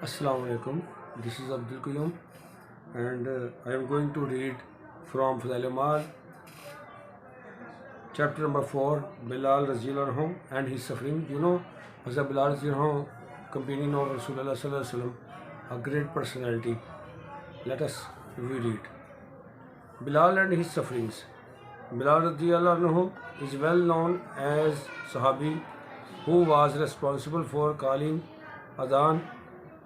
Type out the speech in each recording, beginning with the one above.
Assalamu alaikum. This is Abdul and I am going to read from فضائل اعمال chapter number 4, Bilal anhu and his suffering. You know, Hazrat Bilal anhu, companion of Rasulullah sallallahu alaihi wasallam, a great personality. Let us read it. Bilal and his sufferings. Bilal anhu is well known as Sahabi who was responsible for calling Adhan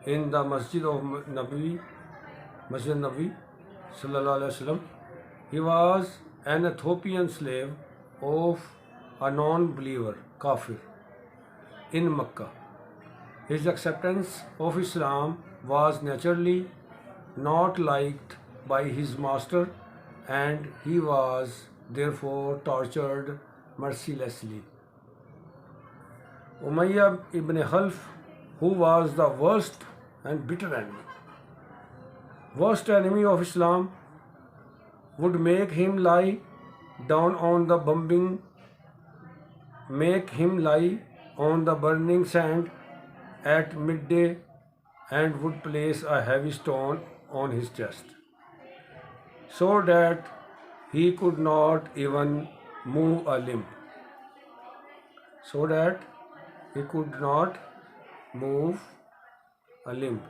in the Masjid of Nabi, Masjid Nabi sallallahu alaihi wasallam. He was an Ethiopian slave of a non-believer, kafir, in Mecca. His acceptance of Islam was naturally not liked by his master, and he was therefore tortured mercilessly. Umayyah ibn Khalf, who was the worst and bitter enemy of Islam, would make him lie down on the burning sand at midday and would place a heavy stone on his chest so that he could not even move a limb.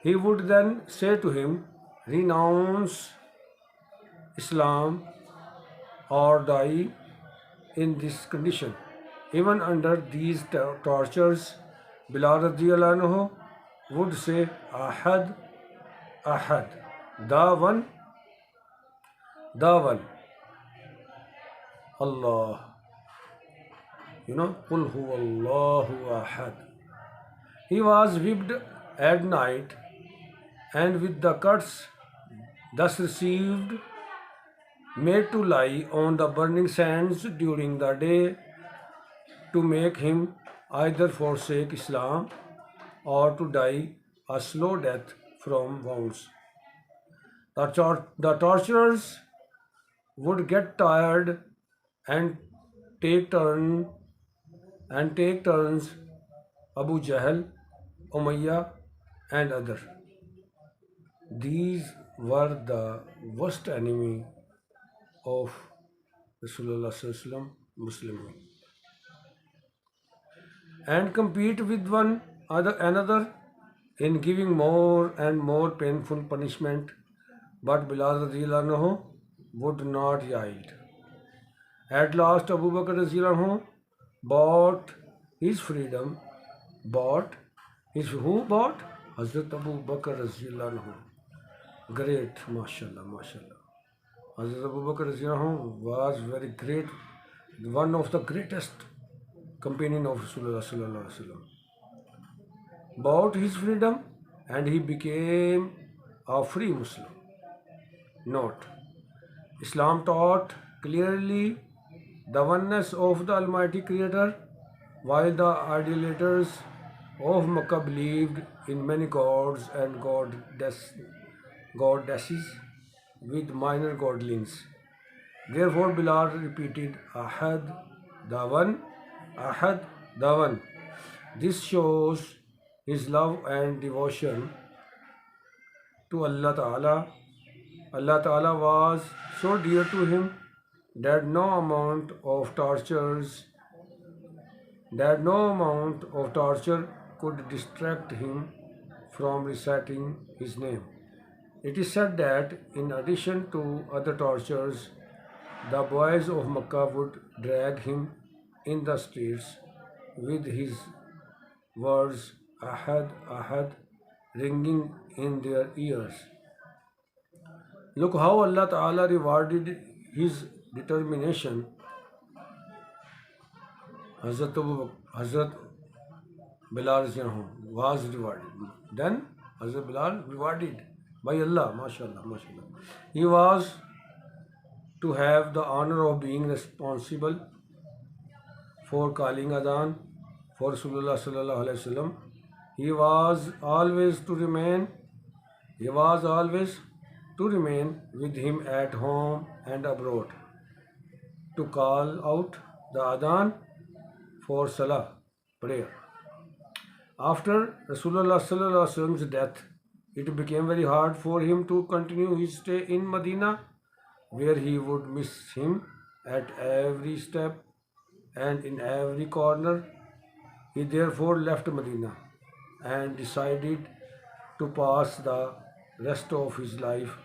He would then say to him, "Renounce Islam or die in this condition." Even under these tortures, Bilal anhu would say, "Ahad, Ahad, the one, Allah." Qul huwa Allahu ahad. He was whipped at night, and with the cuts thus received, made to lie on the burning sands during the day to make him either forsake Islam or to die a slow death from wounds. The torturers would get tired and take turns, Abu Jahl, Umayyah, and others. These were the worst enemy of Rasulullah sallallahu alaihi wasallam, Muslims, and compete with one another in giving more and more painful punishment. But Bilal anhu would not yield. At last, Abu Bakr anhu bought his freedom. Who bought? Hazrat Abu Bakr anhu. Great, mashallah. Hazrat Abu Bakr was very great, one of the greatest companion of Rasulullah sallallahu alaihi wasallam. Bought his freedom and he became a free Muslim. Note: Islam taught clearly the oneness of the Almighty Creator, while the idolaters of Makkah believed in many gods and goddesses with minor godlings. Therefore, Bilal repeated, "Ahad, the one, Ahad, the one." This shows his love and devotion to Allah Ta'ala. Allah Ta'ala was so dear to him that no amount of torture could distract him from reciting his name. It is said that in addition to other tortures, the boys of Makkah would drag him in the streets with his words "Ahad, Ahad" ringing in their ears. Look how Allah Ta'ala rewarded his determination. Hazrat Bilal was rewarded. Then Hazrat Bilal rewarded by Allah, mashallah. He was to have the honor of being responsible for calling Adhan for Rasulullah sallallahu alaihi wasallam. He was always to remain with him at home and abroad to call out the Adhan for Salah, prayer. After Rasulullah's death, it became very hard for him to continue his stay in Medina, where he would miss him at every step and in every corner. He therefore left Medina and decided to pass the rest of his life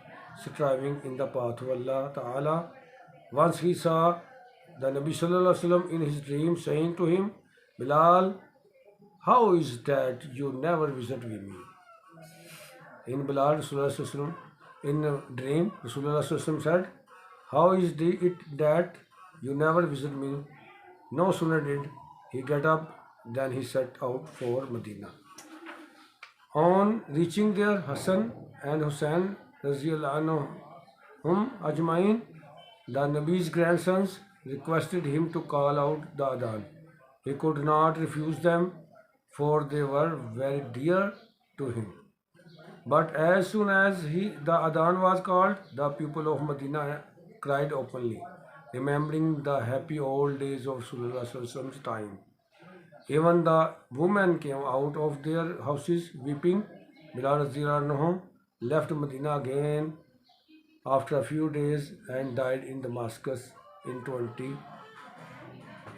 striving in the path of Allah Ta'ala. Once he saw the Nabi Sallallahu Alaihi Wasallam in his dream saying to him, Bilal, how is that you never visit with me? In Bilal, Rasulullah Sallallahu Alaihi Wasallam, in a dream, Rasulullah Sallallahu Alaihi Wasallam said, how is it that you never visit me? No sooner did he get up than he set out for Medina. On reaching there, Hassan and Hussein Raziyallahu anhum ajmain, the Nabi's grandsons, requested him to call out the Adhan. He could not refuse them, for they were very dear to him. But as soon as the Adhan was called, the people of Medina cried openly, remembering the happy old days of Rasulullah's time. Even the women came out of their houses weeping. Bilal Raziyallahu left Medina again after a few days and died in Damascus in 20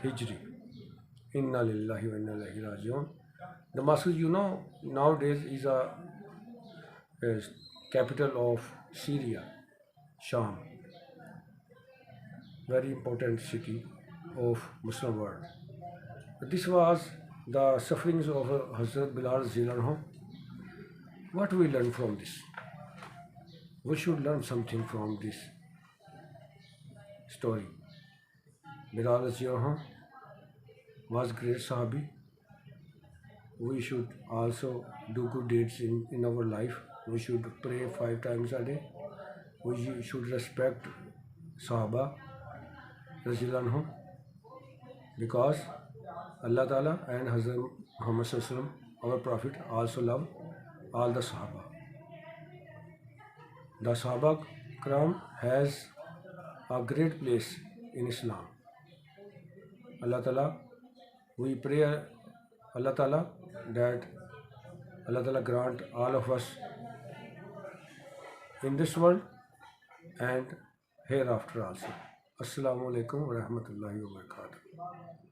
Hijri. Inna lillahi wa inna ilaihi raji'un. Damascus, nowadays is a capital of Syria, Sham, very important city of Muslim world. This was the sufferings of Hazrat Bilal Sufferings. What we learn from this? We should learn something from this story. Bilal Sufferings was great Sahabi. We should also do good deeds in our life. We should pray 5 times a day. We should respect Sahaba Raziyallahu anhum, because Allah Ta'ala and Hazrat Muhammad Sallallahu Alaihi Wasallam, our Prophet, also love all the Sahaba. The Sahaba Kiram has a great place in Islam. Allah Ta'ala, we pray Allah Ta'ala that Allah Ta'ala grant all of us in this world and hereafter also. Assalamu alaikum wa rahmatullahi wa barakatuh.